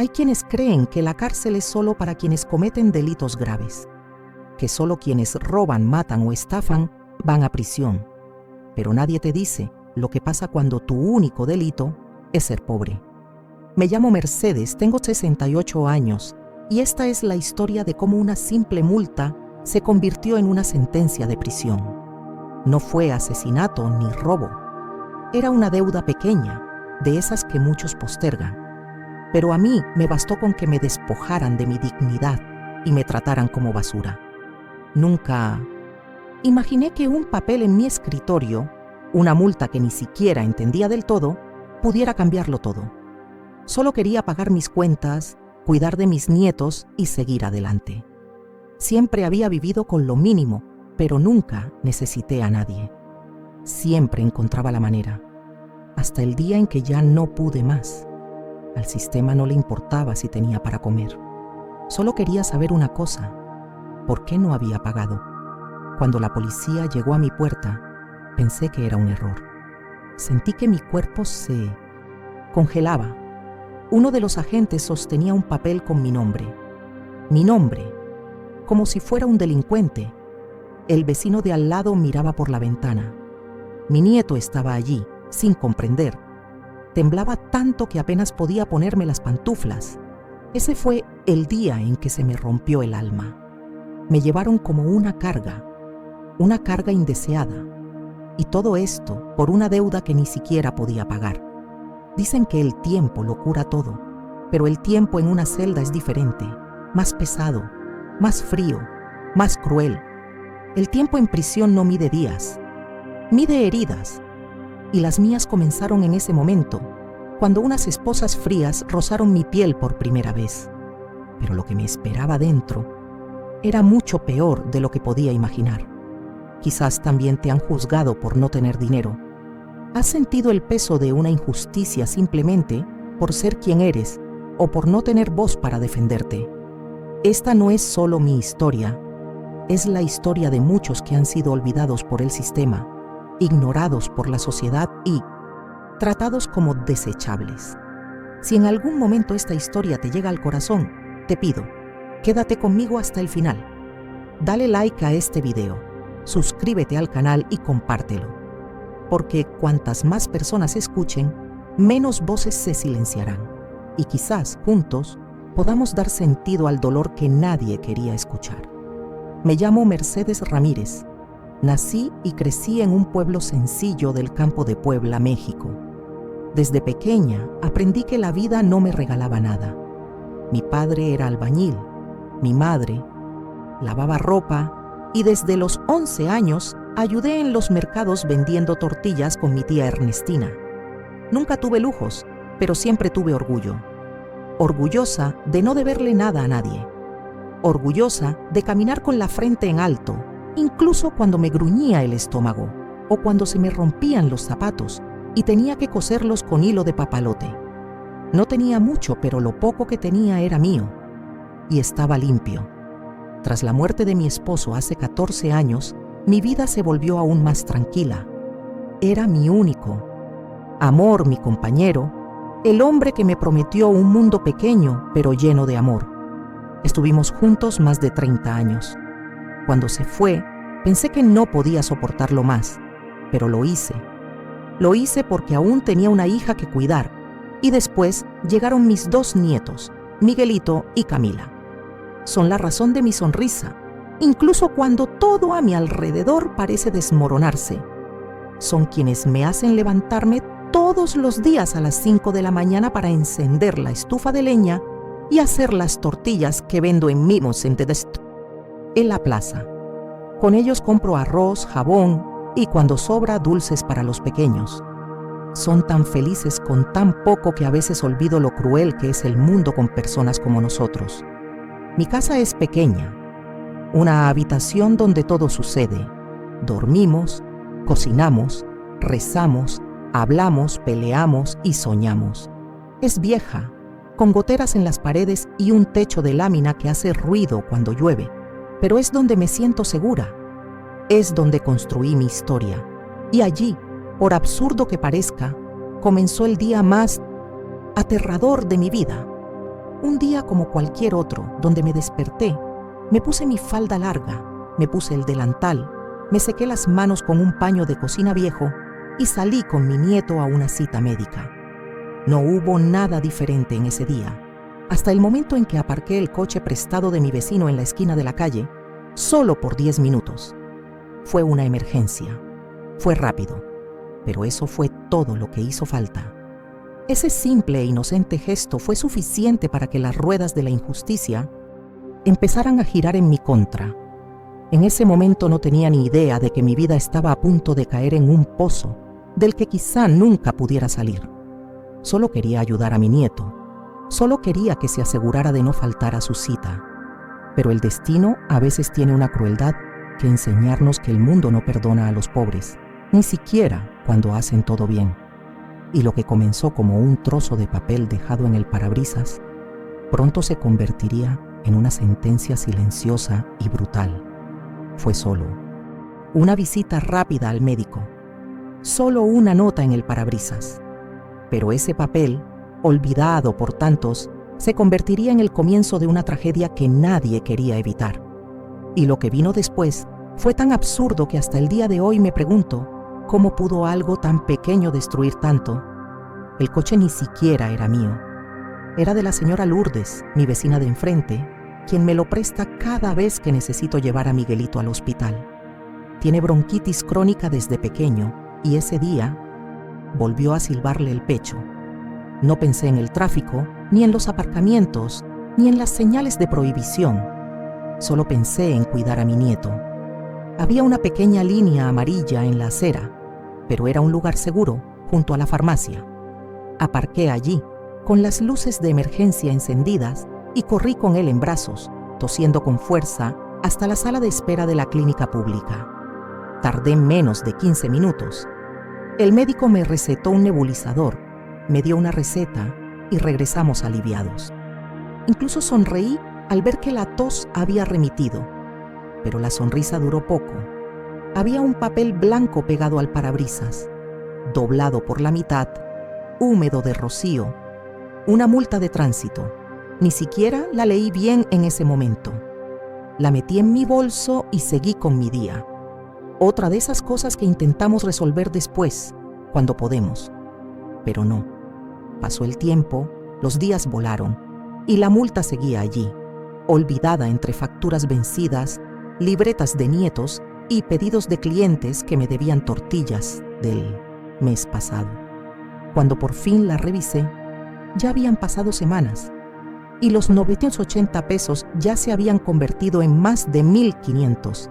Hay quienes creen que la cárcel es solo para quienes cometen delitos graves, que solo quienes roban, matan o estafan van a prisión. Pero nadie te dice lo que pasa cuando tu único delito es ser pobre. Me llamo Mercedes, tengo 68 años y esta es la historia de cómo una simple multa se convirtió en una sentencia de prisión. No fue asesinato ni robo. Era una deuda pequeña, de esas que muchos postergan. Pero a mí me bastó con que me despojaran de mi dignidad y me trataran como basura. Nunca imaginé que un papel en mi escritorio, una multa que ni siquiera entendía del todo, pudiera cambiarlo todo. Solo quería pagar mis cuentas, cuidar de mis nietos y seguir adelante. Siempre había vivido con lo mínimo, pero nunca necesité a nadie. Siempre encontraba la manera, hasta el día en que ya no pude más. Al sistema no le importaba si tenía para comer. Solo quería saber una cosa: ¿por qué no había pagado? Cuando la policía llegó a mi puerta, pensé que era un error. Sentí que mi cuerpo se congelaba. Uno de los agentes sostenía un papel con mi nombre. Mi nombre, como si fuera un delincuente. El vecino de al lado miraba por la ventana. Mi nieto estaba allí, sin comprender. Temblaba tanto que apenas podía ponerme las pantuflas. Ese fue el día en que se me rompió el alma. Me llevaron como una carga indeseada. Y todo esto por una deuda que ni siquiera podía pagar. Dicen que el tiempo lo cura todo, pero el tiempo en una celda es diferente, más pesado, más frío, más cruel. El tiempo en prisión no mide días, mide heridas. Y las mías comenzaron en ese momento, cuando unas esposas frías rozaron mi piel por primera vez. Pero lo que me esperaba dentro era mucho peor de lo que podía imaginar. Quizás también te han juzgado por no tener dinero. ¿Has sentido el peso de una injusticia simplemente por ser quien eres o por no tener voz para defenderte? Esta no es solo mi historia, es la historia de muchos que han sido olvidados por el sistema, ignorados por la sociedad y tratados como desechables. Si en algún momento esta historia te llega al corazón, te pido, quédate conmigo hasta el final. Dale like a este video, suscríbete al canal y compártelo, porque cuantas más personas escuchen, menos voces se silenciarán y quizás juntos podamos dar sentido al dolor que nadie quería escuchar. Me llamo Mercedes Ramírez. Nací y crecí en un pueblo sencillo del campo de Puebla, México. Desde pequeña aprendí que la vida no me regalaba nada. Mi padre era albañil, mi madre lavaba ropa y desde los 11 años ayudé en los mercados vendiendo tortillas con mi tía Ernestina. Nunca tuve lujos, pero siempre tuve orgullo. Orgullosa de no deberle nada a nadie. Orgullosa de caminar con la frente en alto, incluso cuando me gruñía el estómago o cuando se me rompían los zapatos y tenía que coserlos con hilo de papalote. No tenía mucho, pero lo poco que tenía era mío y estaba limpio. Tras la muerte de mi esposo hace 14 años, mi vida se volvió aún más tranquila. Era mi único amor, mi compañero, el hombre que me prometió un mundo pequeño pero lleno de amor. Estuvimos juntos más de 30 años. Cuando se fue, pensé que no podía soportarlo más, pero lo hice. Lo hice porque aún tenía una hija que cuidar, y después llegaron mis 2 nietos, Miguelito y Camila. Son la razón de mi sonrisa, incluso cuando todo a mi alrededor parece desmoronarse. Son quienes me hacen levantarme todos los días a las 5 de la mañana para encender la estufa de leña y hacer las tortillas que vendo en Mimos en la plaza. Con ellos compro arroz, jabón y cuando sobra dulces para los pequeños. Son tan felices con tan poco que a veces olvido lo cruel que es el mundo con personas como nosotros. Mi casa es pequeña, una habitación donde todo sucede. Dormimos, cocinamos, rezamos, hablamos, peleamos y soñamos. Es vieja, con goteras en las paredes y un techo de lámina que hace ruido cuando llueve, pero es donde me siento segura. Es donde construí mi historia. Y allí, por absurdo que parezca, comenzó el día más aterrador de mi vida. Un día como cualquier otro, donde me desperté, me puse mi falda larga, me puse el delantal, me sequé las manos con un paño de cocina viejo y salí con mi nieto a una cita médica. No hubo nada diferente en ese día, hasta el momento en que aparqué el coche prestado de mi vecino en la esquina de la calle, solo por 10 minutos. Fue una emergencia. Fue rápido, pero eso fue todo lo que hizo falta. Ese simple e inocente gesto fue suficiente para que las ruedas de la injusticia empezaran a girar en mi contra. En ese momento no tenía ni idea de que mi vida estaba a punto de caer en un pozo del que quizá nunca pudiera salir. Solo quería ayudar a mi nieto. Solo quería que se asegurara de no faltar a su cita. Pero el destino a veces tiene una crueldad que enseñarnos que el mundo no perdona a los pobres, ni siquiera cuando hacen todo bien. Y lo que comenzó como un trozo de papel dejado en el parabrisas, pronto se convertiría en una sentencia silenciosa y brutal. Fue solo una visita rápida al médico, solo una nota en el parabrisas. Pero ese papel, olvidado por tantos, se convertiría en el comienzo de una tragedia que nadie quería evitar. Y lo que vino después fue tan absurdo que hasta el día de hoy me pregunto cómo pudo algo tan pequeño destruir tanto. El coche ni siquiera era mío. Era de la señora Lourdes, mi vecina de enfrente, quien me lo presta cada vez que necesito llevar a Miguelito al hospital. Tiene bronquitis crónica desde pequeño y ese día volvió a silbarle el pecho. No pensé en el tráfico, ni en los aparcamientos, ni en las señales de prohibición. Solo pensé en cuidar a mi nieto. Había una pequeña línea amarilla en la acera, pero era un lugar seguro, junto a la farmacia. Aparqué allí, con las luces de emergencia encendidas, y corrí con él en brazos, tosiendo con fuerza, hasta la sala de espera de la clínica pública. Tardé menos de 15 minutos. El médico me recetó un nebulizador, me dio una receta y regresamos aliviados. Incluso sonreí al ver que la tos había remitido, pero la sonrisa duró poco. Había un papel blanco pegado al parabrisas, doblado por la mitad, húmedo de rocío, una multa de tránsito. Ni siquiera la leí bien en ese momento. La metí en mi bolso y seguí con mi día. Otra de esas cosas que intentamos resolver después, cuando podemos. Pero no. Pasó el tiempo, los días volaron, y la multa seguía allí, olvidada entre facturas vencidas, libretas de nietos y pedidos de clientes que me debían tortillas del mes pasado. Cuando por fin la revisé, ya habían pasado semanas, y los 980 pesos ya se habían convertido en más de 1,500,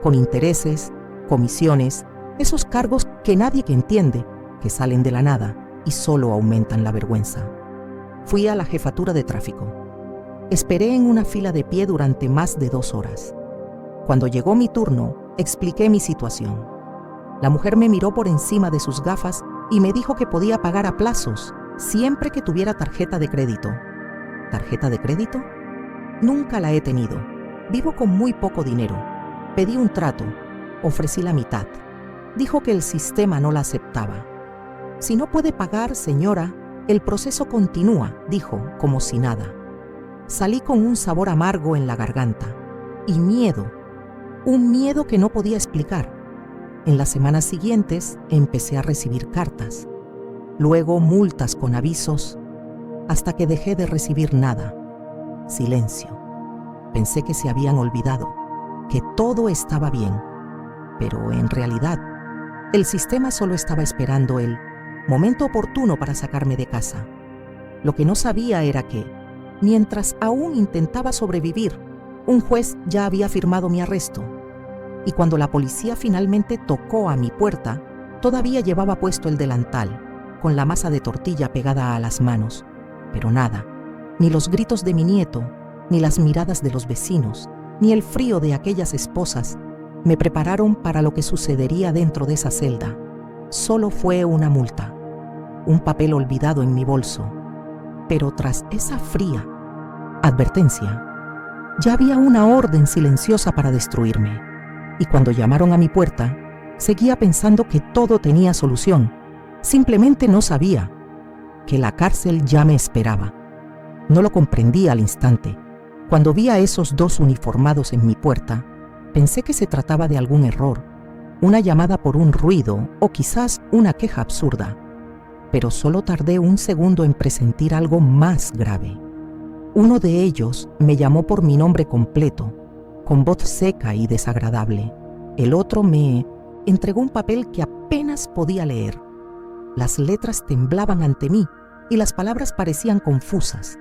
con intereses, comisiones, esos cargos que nadie entiende, que salen de la nada y solo aumentan la vergüenza. Fui a la jefatura de tráfico. Esperé en una fila de pie durante más de 2 horas. Cuando llegó mi turno, expliqué mi situación. La mujer me miró por encima de sus gafas y me dijo que podía pagar a plazos, siempre que tuviera tarjeta de crédito. ¿Tarjeta de crédito? Nunca la he tenido. Vivo con muy poco dinero. Pedí un trato. Ofrecí la mitad. Dijo que el sistema no la aceptaba. Si no puede pagar, señora, el proceso continúa, dijo, como si nada. Salí con un sabor amargo en la garganta y miedo. Un miedo que no podía explicar. En las semanas siguientes empecé a recibir cartas. Luego multas con avisos, hasta que dejé de recibir nada. Silencio. Pensé que se habían olvidado, que todo estaba bien, pero en realidad, el sistema solo estaba esperando el momento oportuno para sacarme de casa. Lo que no sabía era que, mientras aún intentaba sobrevivir, un juez ya había firmado mi arresto. Y cuando la policía finalmente tocó a mi puerta, todavía llevaba puesto el delantal, con la masa de tortilla pegada a las manos. Pero nada, ni los gritos de mi nieto, ni las miradas de los vecinos, ni el frío de aquellas esposas, me prepararon para lo que sucedería dentro de esa celda. Solo fue una multa, un papel olvidado en mi bolso. Pero tras esa fría advertencia, ya había una orden silenciosa para destruirme. Y cuando llamaron a mi puerta, seguía pensando que todo tenía solución. Simplemente no sabía que la cárcel ya me esperaba. No lo comprendí al instante. Cuando vi a esos dos uniformados en mi puerta, pensé que se trataba de algún error, una llamada por un ruido o quizás una queja absurda. Pero solo tardé un segundo en presentir algo más grave. Uno de ellos me llamó por mi nombre completo, con voz seca y desagradable. El otro me entregó un papel que apenas podía leer. Las letras temblaban ante mí y las palabras parecían confusas.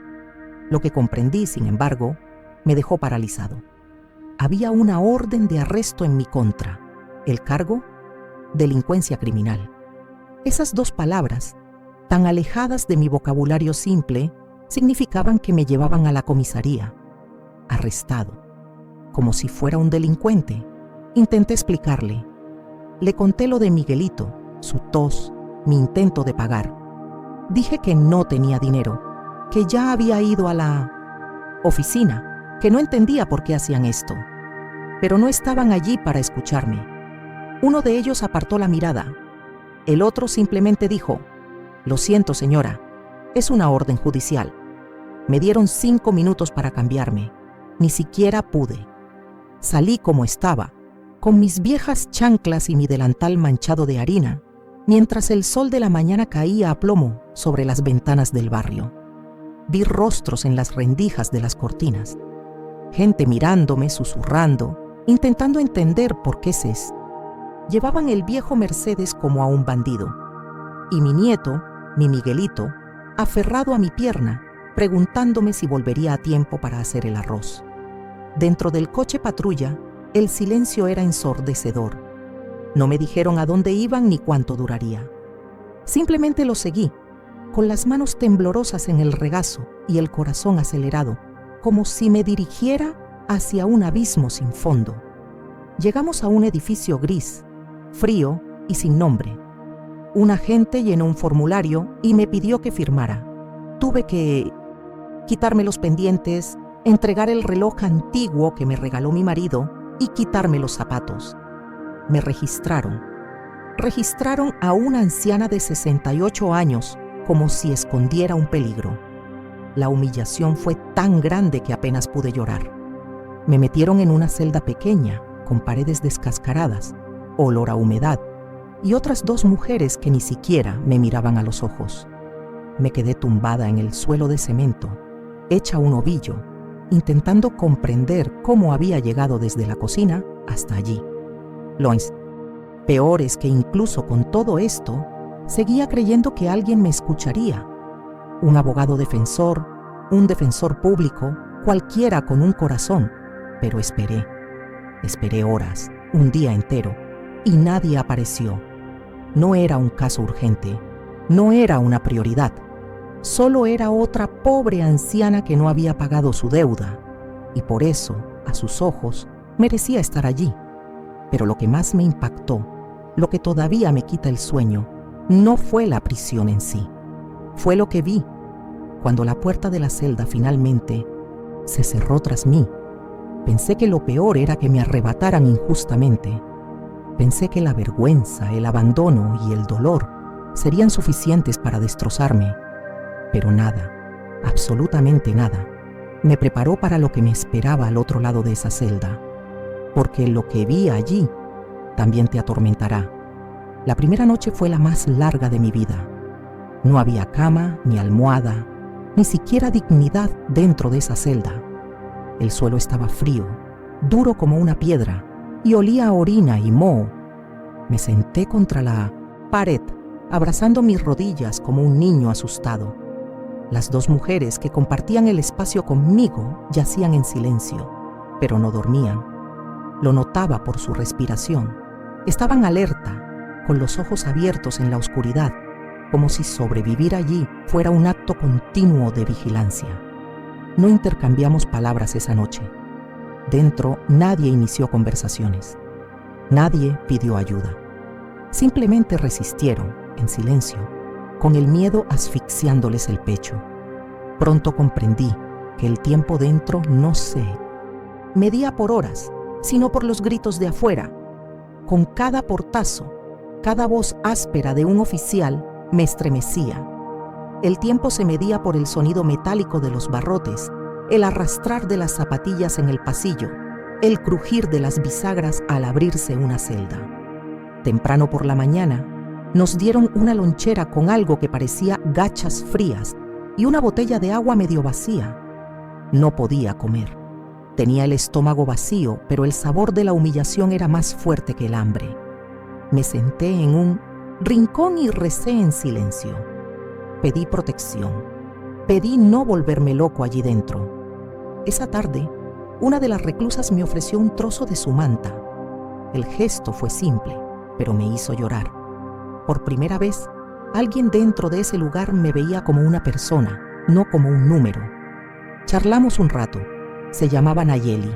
Lo que comprendí, sin embargo, me dejó paralizado. Había una orden de arresto en mi contra. El cargo: delincuencia criminal. Esas dos palabras, tan alejadas de mi vocabulario simple, significaban que me llevaban a la comisaría, arrestado, como si fuera un delincuente. Intenté explicarle. Le conté lo de Miguelito, su tos, mi intento de pagar. Dije que no tenía dinero, que ya había ido a la oficina, que no entendía por qué hacían esto. Pero no estaban allí para escucharme. Uno de ellos apartó la mirada. El otro simplemente dijo: «Lo siento, señora, es una orden judicial». Me dieron 5 minutos para cambiarme. Ni siquiera pude. Salí como estaba, con mis viejas chanclas y mi delantal manchado de harina, mientras el sol de la mañana caía a plomo sobre las ventanas del barrio. Vi rostros en las rendijas de las cortinas, gente mirándome, susurrando, intentando entender por qué ses. Llevaban el viejo Mercedes como a un bandido, y mi nieto, mi Miguelito, aferrado a mi pierna, preguntándome si volvería a tiempo para hacer el arroz. Dentro del coche patrulla, el silencio era ensordecedor. No me dijeron a dónde iban ni cuánto duraría. Simplemente lo seguí, con las manos temblorosas en el regazo y el corazón acelerado, como si me dirigiera hacia un abismo sin fondo. Llegamos a un edificio gris, frío y sin nombre. Un agente llenó un formulario y me pidió que firmara. Tuve que quitarme los pendientes, entregar el reloj antiguo que me regaló mi marido y quitarme los zapatos. Me registraron. Registraron a una anciana de 68 años como si escondiera un peligro. La humillación fue tan grande que apenas pude llorar. Me metieron en una celda pequeña, con paredes descascaradas, olor a humedad, y otras 2 mujeres que ni siquiera me miraban a los ojos. Me quedé tumbada en el suelo de cemento, hecha un ovillo, intentando comprender cómo había llegado desde la cocina hasta allí. Lo peor es que incluso con todo esto, seguía creyendo que alguien me escucharía. Un abogado defensor, un defensor público, cualquiera con un corazón. Pero esperé horas, un día entero, y nadie apareció. No era un caso urgente, no era una prioridad. Solo era otra pobre anciana que no había pagado su deuda, y por eso, a sus ojos, merecía estar allí. Pero lo que más me impactó, lo que todavía me quita el sueño, no fue la prisión en sí. Fue lo que vi cuando la puerta de la celda finalmente se cerró tras mí. Pensé que lo peor era que me arrebataran injustamente. Pensé que la vergüenza, el abandono y el dolor serían suficientes para destrozarme. Pero nada, absolutamente nada, me preparó para lo que me esperaba al otro lado de esa celda. Porque lo que vi allí también te atormentará. La primera noche fue la más larga de mi vida. No había cama, ni almohada, ni siquiera dignidad dentro de esa celda. El suelo estaba frío, duro como una piedra, y olía a orina y moho. Me senté contra la pared, abrazando mis rodillas como un niño asustado. Las 2 mujeres que compartían el espacio conmigo yacían en silencio, pero no dormían. Lo notaba por su respiración. Estaban alerta, con los ojos abiertos en la oscuridad, como si sobrevivir allí fuera un acto continuo de vigilancia. No intercambiamos palabras esa noche. Dentro nadie inició conversaciones. Nadie pidió ayuda. Simplemente resistieron, en silencio, con el miedo asfixiándoles el pecho. Pronto comprendí que el tiempo dentro no se medía por horas, sino por los gritos de afuera. Con cada portazo, cada voz áspera de un oficial me estremecía. El tiempo se medía por el sonido metálico de los barrotes, el arrastrar de las zapatillas en el pasillo, el crujir de las bisagras al abrirse una celda. Temprano por la mañana, nos dieron una lonchera con algo que parecía gachas frías y una botella de agua medio vacía. No podía comer. Tenía el estómago vacío, pero el sabor de la humillación era más fuerte que el hambre. Me senté en un rincón y recé en silencio. Pedí protección. Pedí no volverme loco allí dentro. Esa tarde, una de las reclusas me ofreció un trozo de su manta. El gesto fue simple, pero me hizo llorar. Por primera vez, alguien dentro de ese lugar me veía como una persona, no como un número. Charlamos un rato. Se llamaba Nayeli.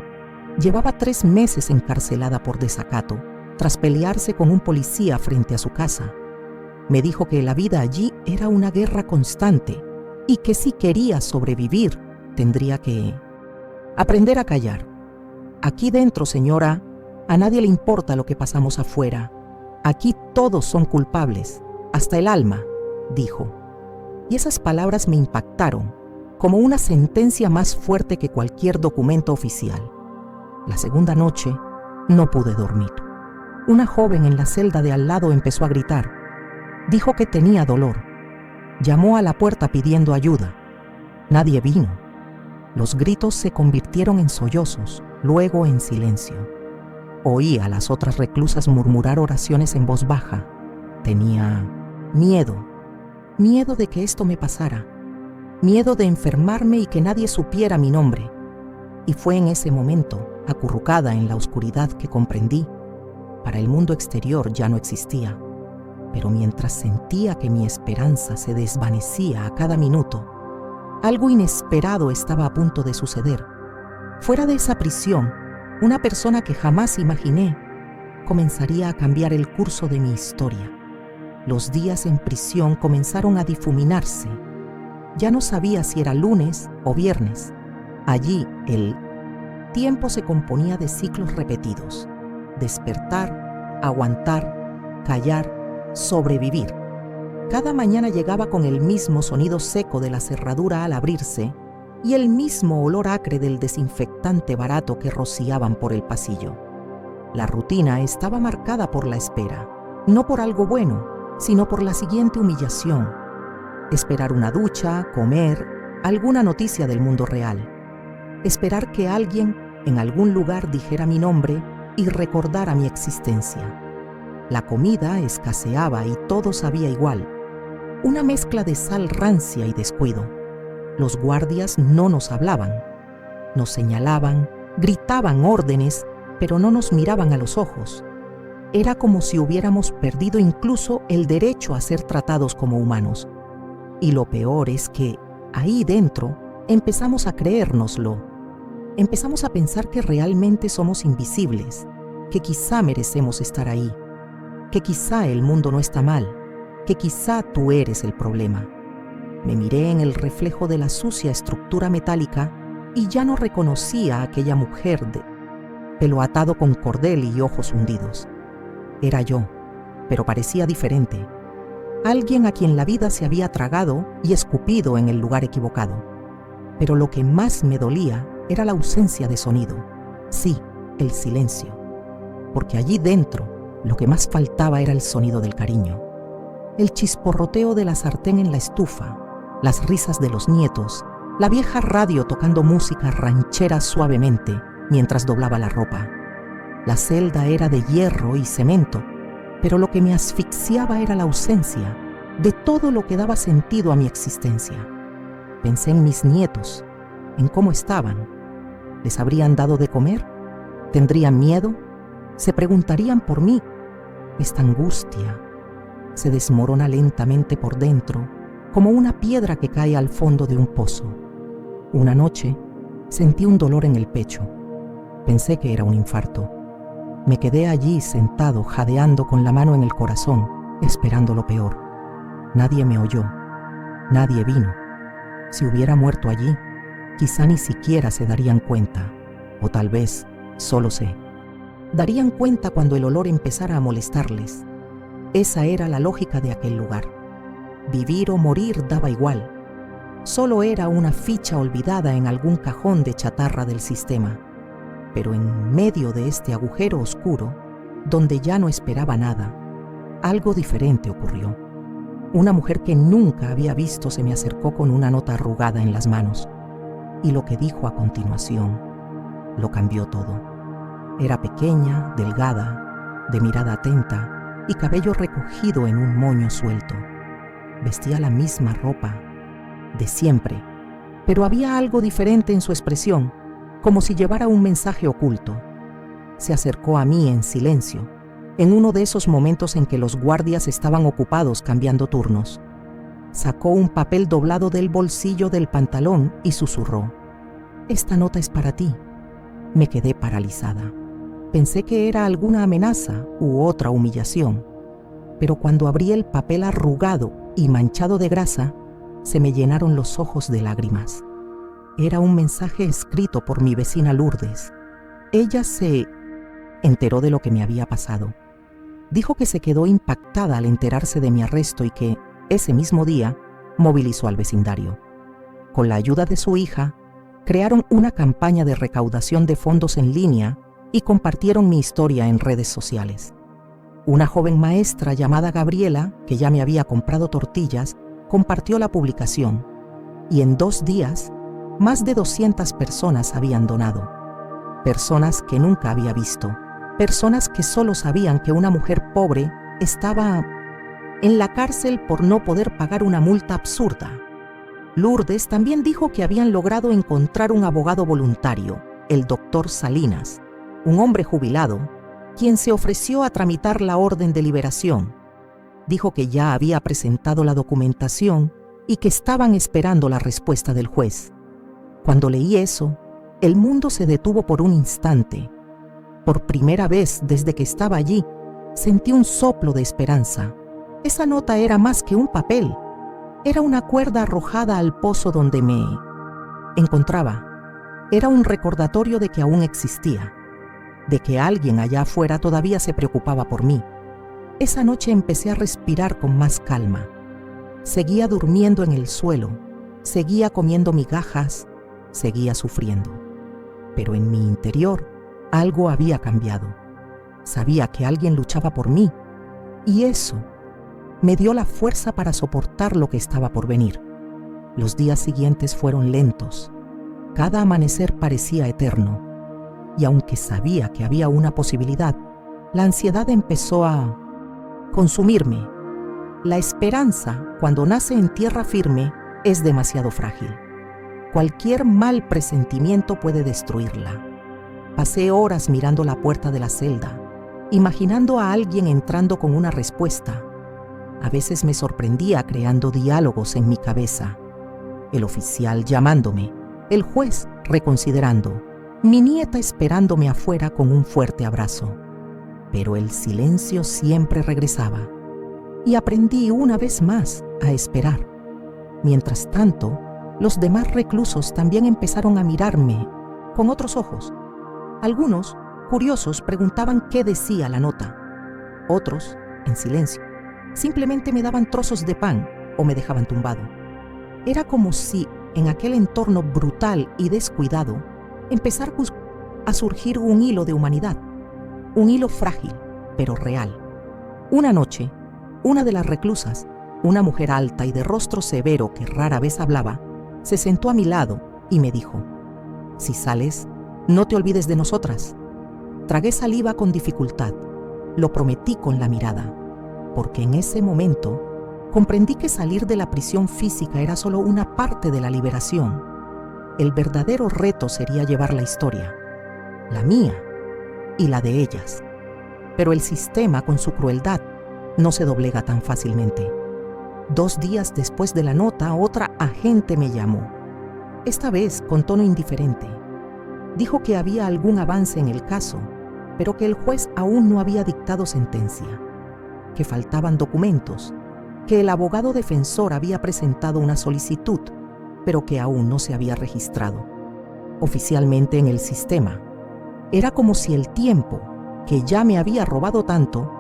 Llevaba 3 meses encarcelada por desacato, tras pelearse con un policía frente a su casa. Me dijo que la vida allí era una guerra constante y que si quería sobrevivir, tendría que aprender a callar. Aquí dentro, señora, a nadie le importa lo que pasamos afuera. Aquí todos son culpables, hasta el alma, dijo. Y esas palabras me impactaron, como una sentencia más fuerte que cualquier documento oficial. La segunda noche, no pude dormir. Una joven en la celda de al lado empezó a gritar. Dijo que tenía dolor. Llamó a la puerta pidiendo ayuda. Nadie vino. Los gritos se convirtieron en sollozos, luego en silencio. Oí a las otras reclusas murmurar oraciones en voz baja. Tenía miedo de que esto me pasara, miedo de enfermarme y que nadie supiera mi nombre. Y fue en ese momento, acurrucada en la oscuridad, que comprendí. Para el mundo exterior ya no existía, pero mientras sentía que mi esperanza se desvanecía a cada minuto, algo inesperado estaba a punto de suceder. Fuera de esa prisión, una persona que jamás imaginé comenzaría a cambiar el curso de mi historia. Los días en prisión comenzaron a difuminarse. Ya no sabía si era lunes o viernes. Allí el tiempo se componía de ciclos repetidos: despertar, aguantar, callar, sobrevivir. Cada mañana llegaba con el mismo sonido seco de la cerradura al abrirse y el mismo olor acre del desinfectante barato que rociaban por el pasillo. La rutina estaba marcada por la espera, no por algo bueno, sino por la siguiente humillación: esperar una ducha, comer, alguna noticia del mundo real. Esperar que alguien en algún lugar dijera mi nombre y recordara mi existencia. La comida escaseaba y todo sabía igual. Una mezcla de sal rancia y descuido. Los guardias no nos hablaban. Nos señalaban, gritaban órdenes, pero no nos miraban a los ojos. Era como si hubiéramos perdido incluso el derecho a ser tratados como humanos. Y lo peor es que, ahí dentro, empezamos a creérnoslo. Empezamos a pensar que realmente somos invisibles, que quizá merecemos estar ahí, que quizá el mundo no está mal, que quizá tú eres el problema. Me miré en el reflejo de la sucia estructura metálica y ya no reconocía a aquella mujer de pelo atado con cordel y ojos hundidos. Era yo, pero parecía diferente. Alguien a quien la vida se había tragado y escupido en el lugar equivocado. Pero lo que más me dolía era la ausencia de sonido. Sí, el silencio. Porque allí dentro, lo que más faltaba era el sonido del cariño. El chisporroteo de la sartén en la estufa, las risas de los nietos, la vieja radio tocando música ranchera suavemente mientras doblaba la ropa. La celda era de hierro y cemento, pero lo que me asfixiaba era la ausencia de todo lo que daba sentido a mi existencia. Pensé en mis nietos, en cómo estaban. ¿Les habrían dado de comer? ¿Tendrían miedo? ¿Se preguntarían por mí? Esta angustia se desmorona lentamente por dentro, como una piedra que cae al fondo de un pozo. Una noche sentí un dolor en el pecho. Pensé que era un infarto. Me quedé allí sentado, jadeando con la mano en el corazón, esperando lo peor. Nadie me oyó. Nadie vino. Si hubiera muerto allí, quizá ni siquiera se darían cuenta. O tal vez, solo sé, darían cuenta cuando el olor empezara a molestarles. Esa era la lógica de aquel lugar. Vivir o morir daba igual. Solo era una ficha olvidada en algún cajón de chatarra del sistema. Pero en medio de este agujero oscuro, donde ya no esperaba nada, algo diferente ocurrió. Una mujer que nunca había visto se me acercó con una nota arrugada en las manos. Y lo que dijo a continuación lo cambió todo. Era pequeña, delgada, de mirada atenta y cabello recogido en un moño suelto. Vestía la misma ropa de siempre, pero había algo diferente en su expresión, como si llevara un mensaje oculto. Se acercó a mí en silencio, en uno de esos momentos en que los guardias estaban ocupados cambiando turnos. Sacó un papel doblado del bolsillo del pantalón y susurró: «Esta nota es para ti». Me quedé paralizada. Pensé que era alguna amenaza u otra humillación, pero cuando abrí el papel arrugado y manchado de grasa, se me llenaron los ojos de lágrimas. Era un mensaje escrito por mi vecina Lourdes. Ella se enteró de lo que me había pasado. Dijo que se quedó impactada al enterarse de mi arresto y que, ese mismo día, movilizó al vecindario. Con la ayuda de su hija, crearon una campaña de recaudación de fondos en línea y compartieron mi historia en redes sociales. Una joven maestra llamada Gabriela, que ya me había comprado tortillas, compartió la publicación y en 2 días, más de 200 personas habían donado. Personas que nunca había visto, personas que solo sabían que una mujer pobre estaba en la cárcel por no poder pagar una multa absurda. Lourdes también dijo que habían logrado encontrar un abogado voluntario, el doctor Salinas, un hombre jubilado, quien se ofreció a tramitar la orden de liberación. Dijo que ya había presentado la documentación y que estaban esperando la respuesta del juez. Cuando leí eso, el mundo se detuvo por un instante. Por primera vez desde que estaba allí, sentí un soplo de esperanza. Esa nota era más que un papel. Era una cuerda arrojada al pozo donde me encontraba. Era un recordatorio de que aún existía, de que alguien allá afuera todavía se preocupaba por mí. Esa noche empecé a respirar con más calma. Seguía durmiendo en el suelo, seguía comiendo migajas, seguía sufriendo. Pero en mi interior algo había cambiado. Sabía que alguien luchaba por mí y eso me dio la fuerza para soportar lo que estaba por venir. Los días siguientes fueron lentos. Cada amanecer parecía eterno. Y aunque sabía que había una posibilidad, la ansiedad empezó a consumirme. La esperanza, cuando nace en tierra firme, es demasiado frágil. Cualquier mal presentimiento puede destruirla. Pasé horas mirando la puerta de la celda, imaginando a alguien entrando con una respuesta. A veces me sorprendía creando diálogos en mi cabeza. El oficial llamándome, el juez reconsiderando, mi nieta esperándome afuera con un fuerte abrazo. Pero el silencio siempre regresaba y aprendí una vez más a esperar. Mientras tanto, los demás reclusos también empezaron a mirarme con otros ojos. Algunos, curiosos, preguntaban qué decía la nota. Otros, en silencio, simplemente me daban trozos de pan o me dejaban tumbado. Era como si en aquel entorno brutal y descuidado empezara a surgir un hilo de humanidad, un hilo frágil, pero real. Una noche, una de las reclusas, una mujer alta y de rostro severo que rara vez hablaba, se sentó a mi lado y me dijo: «Si sales, no te olvides de nosotras». Tragué saliva con dificultad. Lo prometí con la mirada, porque en ese momento comprendí que salir de la prisión física era solo una parte de la liberación. El verdadero reto sería llevar la historia, la mía y la de ellas. Pero el sistema, con su crueldad, no se doblega tan fácilmente. 2 días después de la nota, otra agente me llamó. Esta vez con tono indiferente. Dijo que había algún avance en el caso, pero que el juez aún no había dictado sentencia, que faltaban documentos, que el abogado defensor había presentado una solicitud, pero que aún no se había registrado oficialmente en el sistema. Era como si el tiempo, que ya me había robado tanto,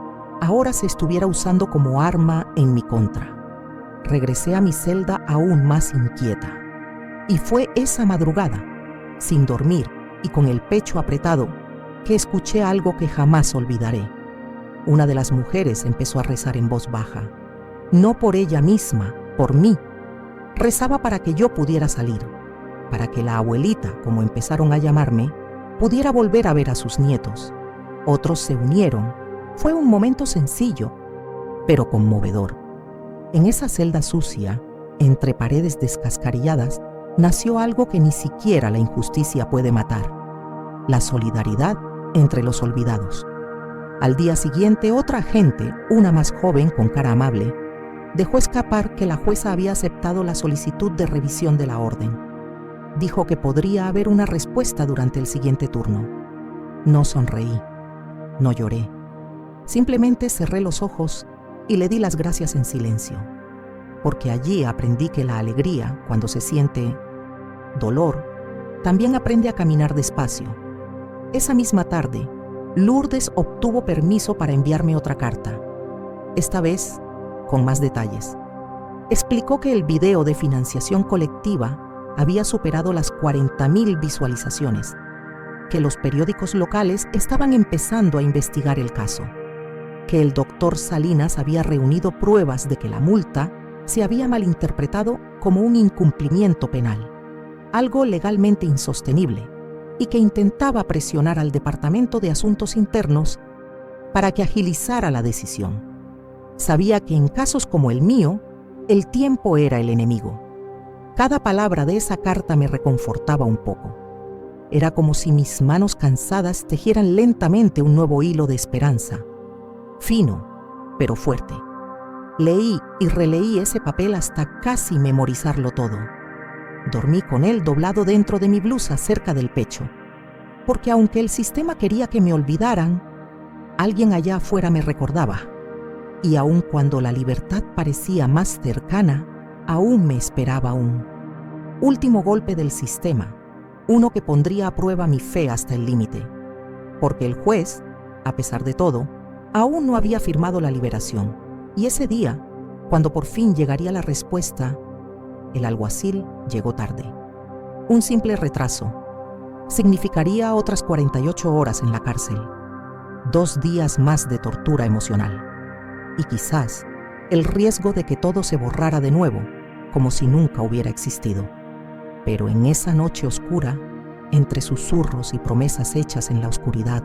ahora se estuviera usando como arma en mi contra. regresé a mi celda aún más inquieta. Y fue esa madrugada, sin dormir y con el pecho apretado, que escuché algo que jamás olvidaré. Una de las mujeres empezó a rezar en voz baja. No por ella misma, por mí. Rezaba para que yo pudiera salir, para que la abuelita, como empezaron a llamarme, pudiera volver a ver a sus nietos. Otros se unieron. Fue un momento sencillo, pero conmovedor. En esa celda sucia, entre paredes descascarilladas, nació algo que ni siquiera la injusticia puede matar: la solidaridad entre los olvidados. Al día siguiente, otra agente, una más joven con cara amable, dejó escapar que la jueza había aceptado la solicitud de revisión de la orden. Dijo que podría haber una respuesta durante el siguiente turno. No sonreí, no lloré. Simplemente cerré los ojos y le di las gracias en silencio, porque allí aprendí que la alegría, cuando se siente dolor, también aprende a caminar despacio. Esa misma tarde, Lourdes obtuvo permiso para enviarme otra carta, esta vez con más detalles. Explicó que el video de financiación colectiva había superado las 40,000 visualizaciones, que los periódicos locales estaban empezando a investigar el caso, que el doctor Salinas había reunido pruebas de que la multa se había malinterpretado como un incumplimiento penal, algo legalmente insostenible, y que intentaba presionar al Departamento de Asuntos Internos para que agilizara la decisión. Sabía que en casos como el mío, el tiempo era el enemigo. Cada palabra de esa carta me reconfortaba un poco. Era como si mis manos cansadas tejieran lentamente un nuevo hilo de esperanza, fino, pero fuerte. Leí y releí ese papel hasta casi memorizarlo todo. Dormí con él doblado dentro de mi blusa cerca del pecho, porque aunque el sistema quería que me olvidaran, alguien allá afuera me recordaba, y aun cuando la libertad parecía más cercana, aún me esperaba un último golpe del sistema, uno que pondría a prueba mi fe hasta el límite, porque el juez, a pesar de todo, aún no había firmado la liberación, y ese día, cuando por fin llegaría la respuesta, el alguacil llegó tarde. Un simple retraso significaría otras 48 horas en la cárcel, 2 días más de tortura emocional, y quizás el riesgo de que todo se borrara de nuevo, como si nunca hubiera existido. Pero en esa noche oscura, entre susurros y promesas hechas en la oscuridad,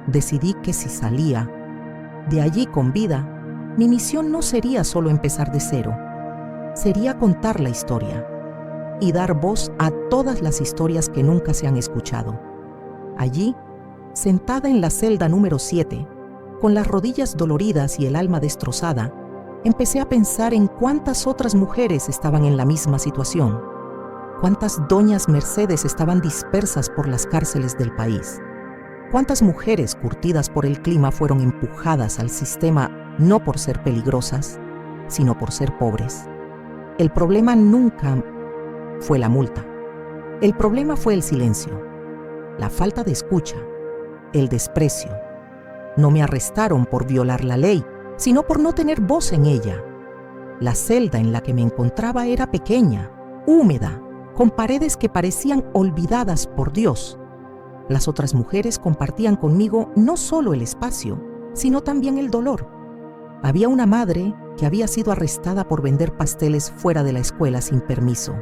decidí que si salía de allí con vida, mi misión no sería solo empezar de cero, sería contar la historia y dar voz a todas las historias que nunca se han escuchado. Allí, sentada en la celda número 7, con las rodillas doloridas y el alma destrozada, empecé a pensar en cuántas otras mujeres estaban en la misma situación, cuántas doñas Mercedes estaban dispersas por las cárceles del país, cuántas mujeres curtidas por el clima fueron empujadas al sistema no por ser peligrosas, sino por ser pobres. El problema nunca fue la multa. El problema fue el silencio, la falta de escucha, el desprecio. No me arrestaron por violar la ley, sino por no tener voz en ella. La celda en la que me encontraba era pequeña, húmeda, con paredes que parecían olvidadas por Dios. Las otras mujeres compartían conmigo no solo el espacio, sino también el dolor. Había una madre que había sido arrestada por vender pasteles fuera de la escuela sin permiso.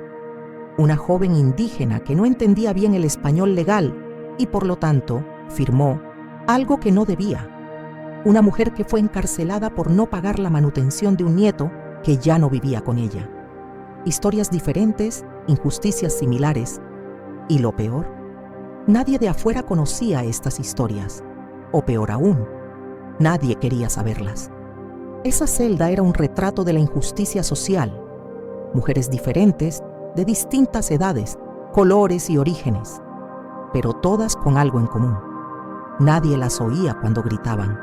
Una joven indígena que no entendía bien el español legal y por lo tanto firmó algo que no debía. Una mujer que fue encarcelada por no pagar la manutención de un nieto que ya no vivía con ella. Historias diferentes, injusticias similares. Y lo peor, nadie de afuera conocía estas historias. O peor aún, nadie quería saberlas. Esa celda era un retrato de la injusticia social. Mujeres diferentes, de distintas edades, colores y orígenes, pero todas con algo en común. Nadie las oía cuando gritaban.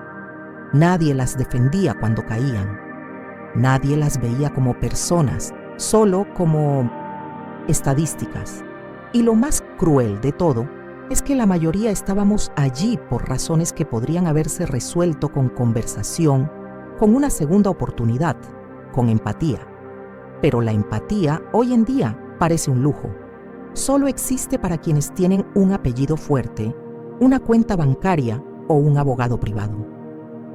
Nadie las defendía cuando caían. Nadie las veía como personas, solo como estadísticas. Y lo más cruel de todo es que la mayoría estábamos allí por razones que podrían haberse resuelto con conversación, con una segunda oportunidad, con empatía. Pero la empatía hoy en día parece un lujo. Solo existe para quienes tienen un apellido fuerte, una cuenta bancaria o un abogado privado.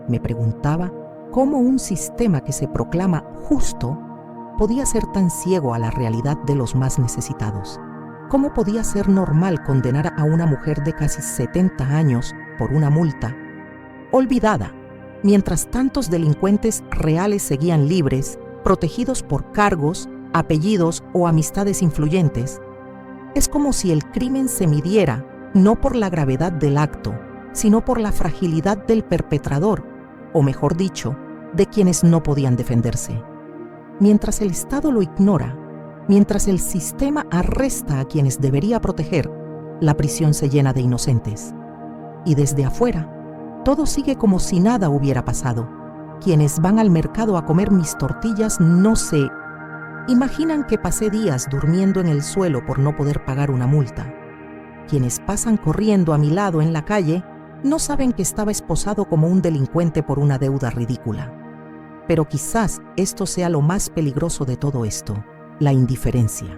Me preguntaba cómo un sistema que se proclama justo podía ser tan ciego a la realidad de los más necesitados. ¿Cómo podía ser normal condenar a una mujer de casi 70 años por una multa, olvidada, mientras tantos delincuentes reales seguían libres, protegidos por cargos, apellidos o amistades influyentes? Es como si el crimen se midiera no por la gravedad del acto, sino por la fragilidad del perpetrador, o mejor dicho, de quienes no podían defenderse. Mientras el Estado lo ignora, mientras el sistema arresta a quienes debería proteger, la prisión se llena de inocentes. Y desde afuera, todo sigue como si nada hubiera pasado. Quienes van al mercado a comer mis tortillas no se imaginan que pasé días durmiendo en el suelo por no poder pagar una multa. Quienes pasan corriendo a mi lado en la calle no saben que estaba esposado como un delincuente por una deuda ridícula. Pero quizás esto sea lo más peligroso de todo esto, la indiferencia.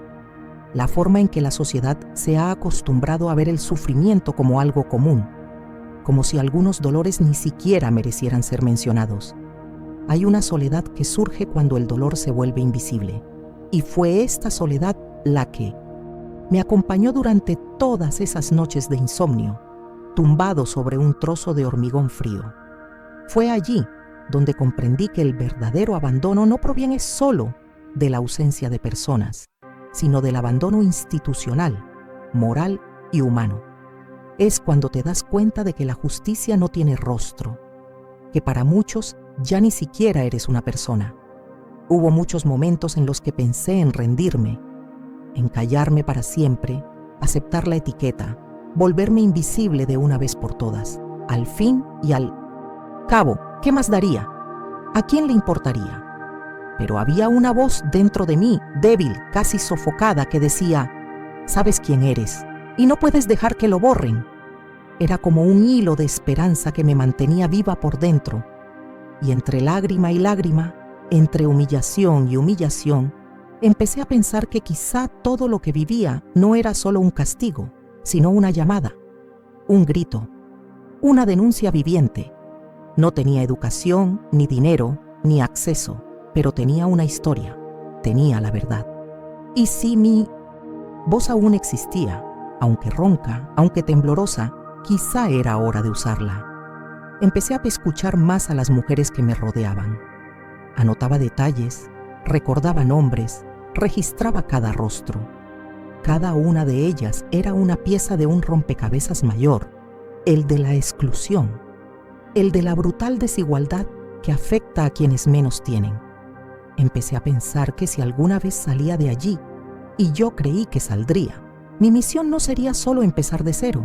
La forma en que la sociedad se ha acostumbrado a ver el sufrimiento como algo común, como si algunos dolores ni siquiera merecieran ser mencionados. Hay una soledad que surge cuando el dolor se vuelve invisible. Y fue esta soledad la que me acompañó durante todas esas noches de insomnio, tumbado sobre un trozo de hormigón frío. Fue allí donde comprendí que el verdadero abandono no proviene solo de la ausencia de personas, sino del abandono institucional, moral y humano. Es cuando te das cuenta de que la justicia no tiene rostro, que para muchos ya ni siquiera eres una persona. Hubo muchos momentos en los que pensé en rendirme, en callarme para siempre, aceptar la etiqueta, volverme invisible de una vez por todas. Al fin y al cabo, ¿qué más daría? ¿A quién le importaría? Pero había una voz dentro de mí, débil, casi sofocada, que decía: sabes quién eres, y no puedes dejar que lo borren. Era como un hilo de esperanza que me mantenía viva por dentro, y entre lágrima y lágrima, entre humillación y humillación, empecé a pensar que quizá todo lo que vivía no era solo un castigo, sino una llamada, un grito, una denuncia viviente. No tenía educación, ni dinero, ni acceso, pero tenía una historia, tenía la verdad. Y si mi voz aún existía, aunque ronca, aunque temblorosa, quizá era hora de usarla. Empecé a escuchar más a las mujeres que me rodeaban. Anotaba detalles, recordaba nombres, registraba cada rostro. Cada una de ellas era una pieza de un rompecabezas mayor, el de la exclusión, el de la brutal desigualdad que afecta a quienes menos tienen. Empecé a pensar que si alguna vez salía de allí, y yo creí que saldría, mi misión no sería solo empezar de cero,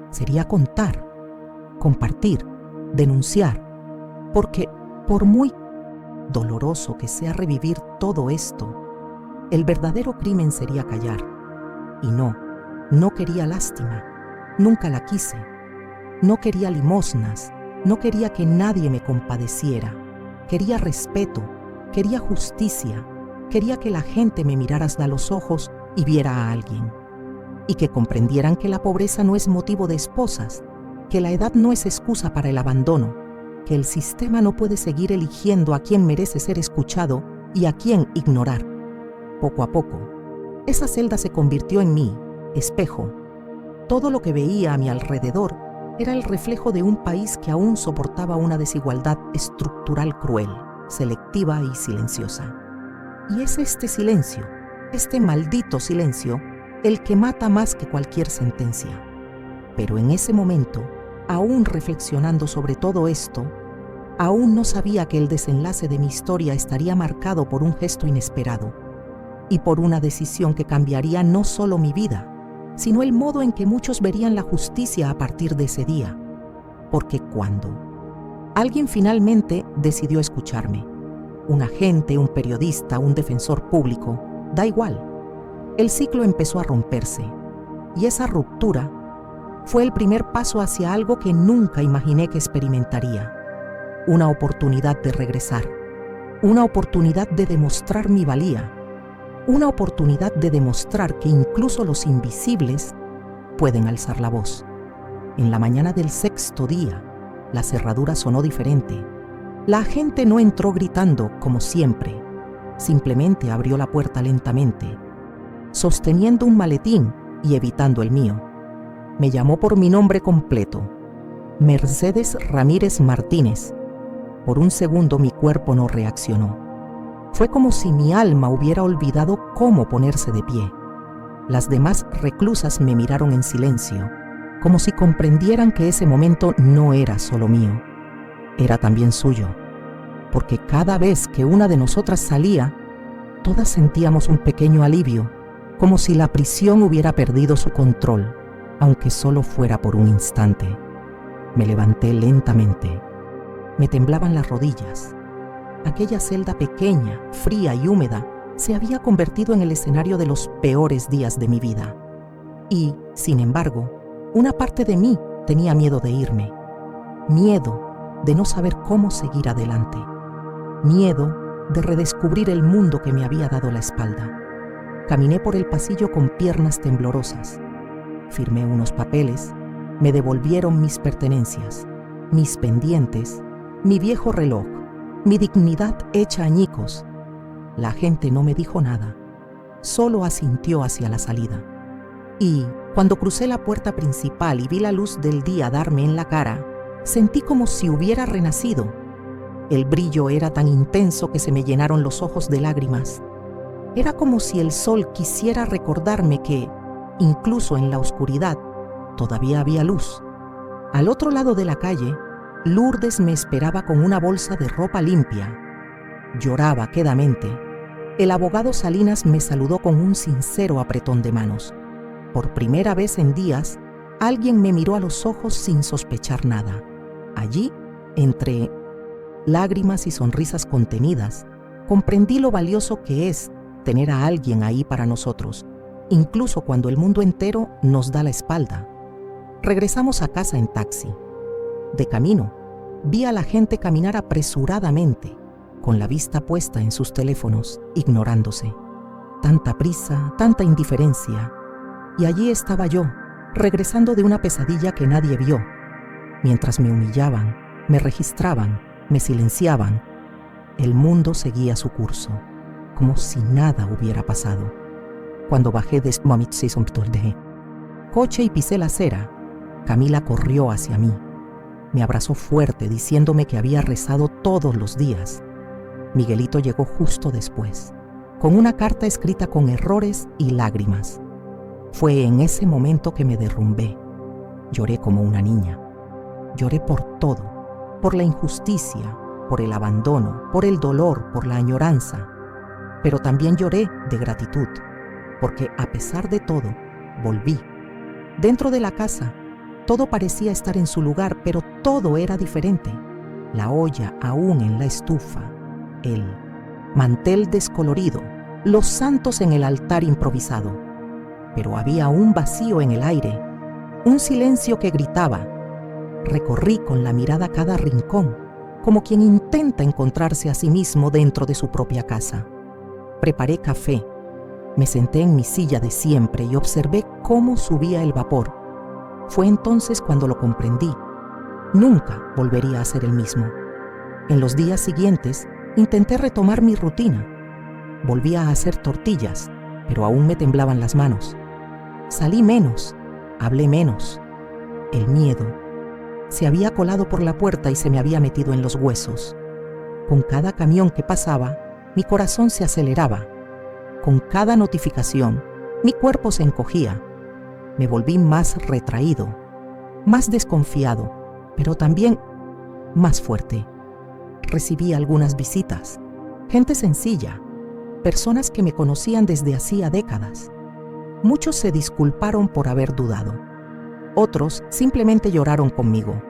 sería contar, compartir, denunciar, porque por muy doloroso que sea revivir todo esto, el verdadero crimen sería callar. Y no quería lástima, nunca la quise. No quería limosnas, no quería que nadie me compadeciera. Quería respeto, quería justicia, quería que la gente me mirara hasta los ojos y viera a alguien. Y que comprendieran que la pobreza no es motivo de esposas, que la edad no es excusa para el abandono, que el sistema no puede seguir eligiendo a quién merece ser escuchado y a quién ignorar. Poco a poco, esa celda se convirtió en mí, espejo. Todo lo que veía a mi alrededor era el reflejo de un país que aún soportaba una desigualdad estructural cruel, selectiva y silenciosa. Y es este silencio, este maldito silencio, el que mata más que cualquier sentencia. Pero en ese momento, aún reflexionando sobre todo esto, aún no sabía que el desenlace de mi historia estaría marcado por un gesto inesperado y por una decisión que cambiaría no solo mi vida, sino el modo en que muchos verían la justicia a partir de ese día. Porque cuando alguien finalmente decidió escucharme, un agente, un periodista, un defensor público, da igual, el ciclo empezó a romperse, y esa ruptura fue el primer paso hacia algo que nunca imaginé que experimentaría, una oportunidad de regresar, una oportunidad de demostrar mi valía, una oportunidad de demostrar que incluso los invisibles pueden alzar la voz. En la mañana del 6º día, la cerradura sonó diferente. La agente no entró gritando como siempre, simplemente abrió la puerta lentamente, sosteniendo un maletín y evitando el mío. Me llamó por mi nombre completo, Mercedes Ramírez Martínez. Por un segundo mi cuerpo no reaccionó. Fue como si mi alma hubiera olvidado cómo ponerse de pie. Las demás reclusas me miraron en silencio, como si comprendieran que ese momento no era solo mío, era también suyo, porque cada vez que una de nosotras salía, todas sentíamos un pequeño alivio, como si la prisión hubiera perdido su control, aunque solo fuera por un instante. Me levanté lentamente. Me temblaban las rodillas. Aquella celda pequeña, fría y húmeda se había convertido en el escenario de los peores días de mi vida. Y, sin embargo, una parte de mí tenía miedo de irme. Miedo de no saber cómo seguir adelante. Miedo de redescubrir el mundo que me había dado la espalda. Caminé por el pasillo con piernas temblorosas. Firmé unos papeles. Me devolvieron mis pertenencias, mis pendientes, mi viejo reloj, mi dignidad hecha añicos. La gente no me dijo nada, solo asintió hacia la salida. Y, cuando crucé la puerta principal y vi la luz del día darme en la cara, sentí como si hubiera renacido. El brillo era tan intenso que se me llenaron los ojos de lágrimas. Era como si el sol quisiera recordarme que, incluso en la oscuridad, todavía había luz. Al otro lado de la calle, Lourdes me esperaba con una bolsa de ropa limpia. Lloraba quedamente. El abogado Salinas me saludó con un sincero apretón de manos. Por primera vez en días, alguien me miró a los ojos sin sospechar nada. Allí, entre lágrimas y sonrisas contenidas, comprendí lo valioso que es tener a alguien ahí para nosotros, incluso cuando el mundo entero nos da la espalda. Regresamos a casa en taxi. De camino, vi a la gente caminar apresuradamente, con la vista puesta en sus teléfonos, ignorándose. Tanta prisa, tanta indiferencia. Y allí estaba yo, regresando de una pesadilla que nadie vio. Mientras me humillaban, me registraban, me silenciaban, el mundo seguía su curso, como si nada hubiera pasado. Cuando bajé de coche y pisé la acera, Camila corrió hacia mí. Me abrazó fuerte diciéndome que había rezado todos los días. Miguelito llegó justo después, con una carta escrita con errores y lágrimas. Fue en ese momento que me derrumbé. Lloré como una niña. Lloré por todo, por la injusticia, por el abandono, por el dolor, por la añoranza. Pero también lloré de gratitud, porque a pesar de todo, volví. Dentro de la casa, todo parecía estar en su lugar, pero todo era diferente. La olla aún en la estufa, el mantel descolorido, los santos en el altar improvisado. Pero había un vacío en el aire, un silencio que gritaba. Recorrí con la mirada cada rincón, como quien intenta encontrarse a sí mismo dentro de su propia casa. Preparé café, me senté en mi silla de siempre y observé cómo subía el vapor. Fue entonces cuando lo comprendí. Nunca volvería a ser el mismo. En los días siguientes, intenté retomar mi rutina. Volví a hacer tortillas, pero aún me temblaban las manos. Salí menos, hablé menos. El miedo se había colado por la puerta y se me había metido en los huesos. Con cada camión que pasaba, mi corazón se aceleraba. Con cada notificación, mi cuerpo se encogía. Me volví más retraído, más desconfiado, pero también más fuerte. Recibí algunas visitas, gente sencilla, personas que me conocían desde hacía décadas. Muchos se disculparon por haber dudado. Otros simplemente lloraron conmigo.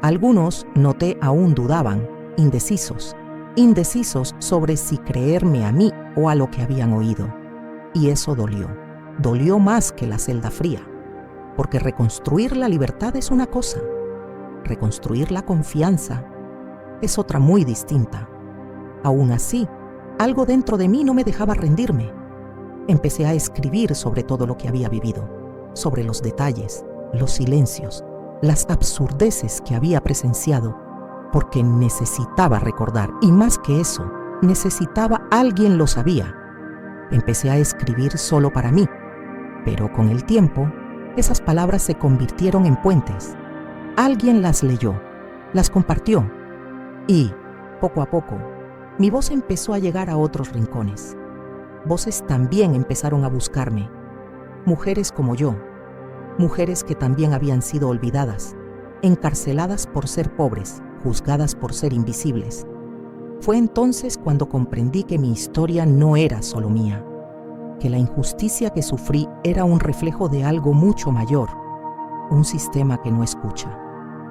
Algunos noté aún dudaban, indecisos sobre si creerme a mí o a lo que habían oído. Y eso dolió más que la celda fría, porque reconstruir la libertad es una cosa, reconstruir la confianza es otra muy distinta. Aún así, algo dentro de mí no me dejaba rendirme. Empecé a escribir sobre todo lo que había vivido, sobre los detalles, los silencios, las absurdeces que había presenciado, porque necesitaba recordar, y más que eso, necesitaba alguien lo sabía. Empecé a escribir solo para mí, pero con el tiempo, esas palabras se convirtieron en puentes. Alguien las leyó, las compartió, y, poco a poco, mi voz empezó a llegar a otros rincones. Voces también empezaron a buscarme, mujeres como yo, mujeres que también habían sido olvidadas, encarceladas por ser pobres, juzgadas por ser invisibles. Fue entonces cuando comprendí que mi historia no era solo mía, que la injusticia que sufrí era un reflejo de algo mucho mayor, un sistema que no escucha,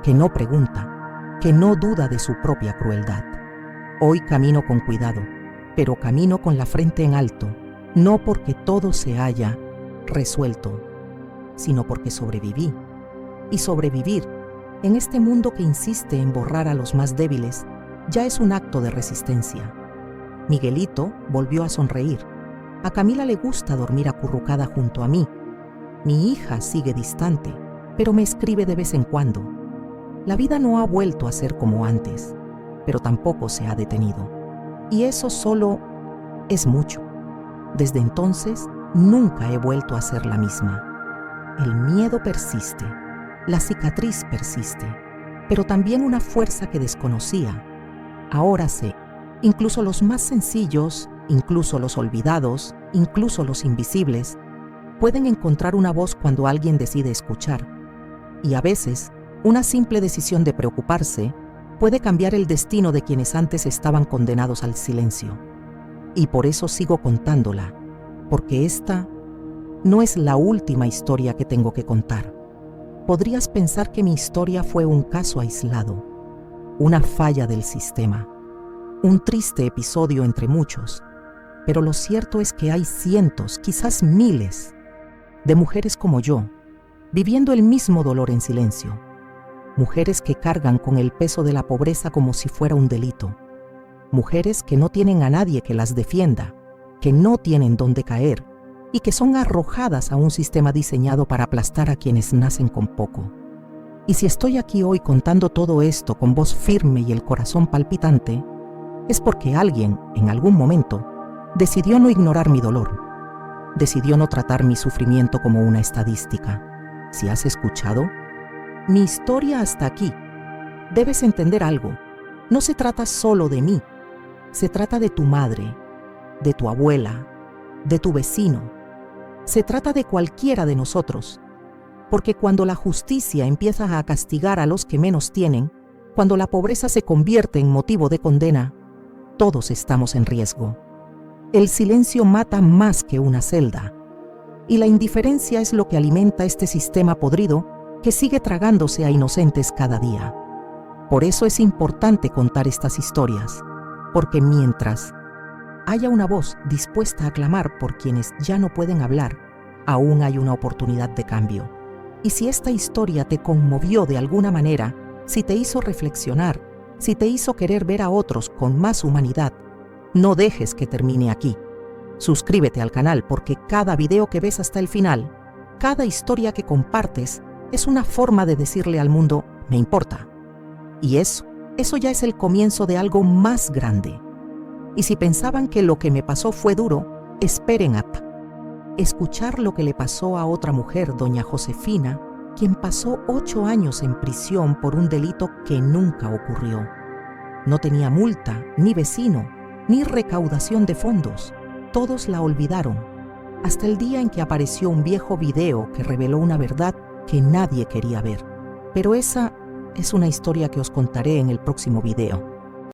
que no pregunta, que no duda de su propia crueldad. Hoy camino con cuidado, pero camino con la frente en alto, no porque todo se haya resuelto, sino porque sobreviví. Y sobrevivir, en este mundo que insiste en borrar a los más débiles, ya es un acto de resistencia. Miguelito volvió a sonreír. A Camila le gusta dormir acurrucada junto a mí. Mi hija sigue distante, pero me escribe de vez en cuando. La vida no ha vuelto a ser como antes, pero tampoco se ha detenido. Y eso solo es mucho. Desde entonces, nunca he vuelto a ser la misma. El miedo persiste, la cicatriz persiste, pero también una fuerza que desconocía. Ahora sé, incluso los más sencillos, incluso los olvidados, incluso los invisibles, pueden encontrar una voz cuando alguien decide escuchar. Y a veces, una simple decisión de preocuparse puede cambiar el destino de quienes antes estaban condenados al silencio. Y por eso sigo contándola, porque esta no es la última historia que tengo que contar. Podrías pensar que mi historia fue un caso aislado, una falla del sistema, un triste episodio entre muchos, pero lo cierto es que hay cientos, quizás miles, de mujeres como yo, viviendo el mismo dolor en silencio. Mujeres que cargan con el peso de la pobreza como si fuera un delito. Mujeres que no tienen a nadie que las defienda, que no tienen dónde caer y que son arrojadas a un sistema diseñado para aplastar a quienes nacen con poco. Y si estoy aquí hoy contando todo esto con voz firme y el corazón palpitante, es porque alguien, en algún momento, decidió no ignorar mi dolor, decidió no tratar mi sufrimiento como una estadística. Si has escuchado mi historia hasta aquí, debes entender algo. No se trata solo de mí, se trata de tu madre, de tu abuela, de tu vecino. Se trata de cualquiera de nosotros, porque cuando la justicia empieza a castigar a los que menos tienen, cuando la pobreza se convierte en motivo de condena, todos estamos en riesgo. El silencio mata más que una celda, y la indiferencia es lo que alimenta este sistema podrido que sigue tragándose a inocentes cada día. Por eso es importante contar estas historias, porque mientras haya una voz dispuesta a clamar por quienes ya no pueden hablar, aún hay una oportunidad de cambio. Y si esta historia te conmovió de alguna manera, si te hizo reflexionar, si te hizo querer ver a otros con más humanidad, no dejes que termine aquí. Suscríbete al canal porque cada video que ves hasta el final, cada historia que compartes, es una forma de decirle al mundo, me importa. Y eso ya es el comienzo de algo más grande. Y si pensaban que lo que me pasó fue duro, esperen a escuchar lo que le pasó a otra mujer, doña Josefina, quien pasó 8 años en prisión por un delito que nunca ocurrió. No tenía multa, ni vecino, ni recaudación de fondos. Todos la olvidaron, hasta el día en que apareció un viejo video que reveló una verdad que nadie quería ver. Pero esa es una historia que os contaré en el próximo video.